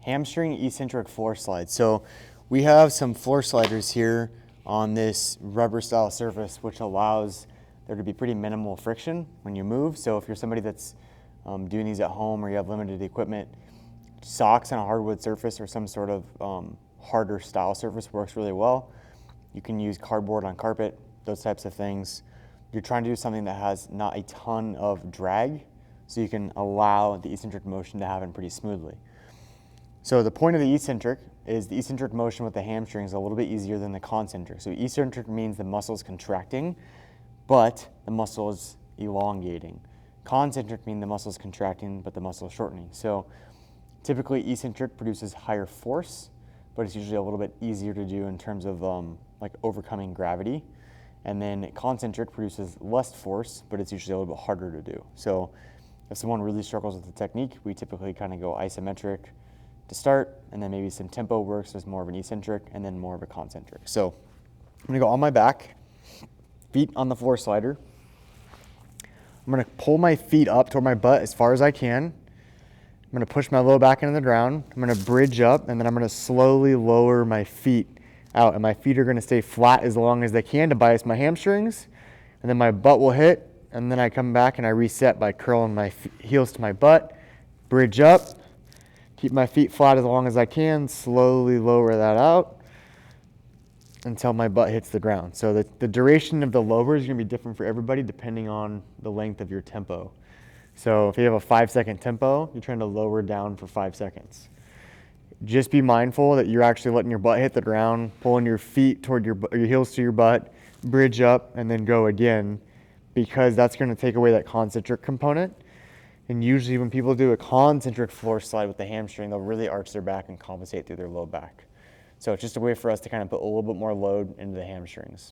Hamstring eccentric floor slide. So we have some floor sliders here on this rubber style surface, which allows there to be pretty minimal friction when you move. So if you're somebody that's doing these at home or you have limited equipment, socks on a hardwood surface or some sort of harder style surface works really well. You can use cardboard on carpet, those types of things. You're trying to do something that has not a ton of drag, so you can allow the eccentric motion to happen pretty smoothly. So the point of the eccentric is the eccentric motion with the hamstring is a little bit easier than the concentric. So eccentric means the muscle is contracting, but the muscle is elongating. Concentric means the muscle is contracting, but the muscle is shortening. So typically eccentric produces higher force, but it's usually a little bit easier to do in terms of like overcoming gravity. And then concentric produces less force, but it's usually a little bit harder to do. So if someone really struggles with the technique, we typically kind of go isometric to start, and then maybe some tempo works as more of an eccentric, and then more of a concentric. So I'm gonna go on my back, feet on the floor slider. I'm gonna pull my feet up toward my butt as far as I can. I'm gonna push my low back into the ground. I'm gonna bridge up, and then I'm gonna slowly lower my feet out, and my feet are gonna stay flat as long as they can to bias my hamstrings, and then my butt will hit, and then I come back and I reset by curling my heels to my butt, bridge up, keep my feet flat as long as I can, slowly lower that out until my butt hits the ground. So the duration of the lower is gonna be different for everybody depending on the length of your tempo. So if you have a 5-second tempo, you're trying to lower down for 5 seconds. Just be mindful that you're actually letting your butt hit the ground, pulling your feet toward your heels to your butt, bridge up, and then go again, because that's going to take away that concentric component. And usually when people do a concentric floor slide with the hamstring, they'll really arch their back and compensate through their low back. So it's just a way for us to kind of put a little bit more load into the hamstrings.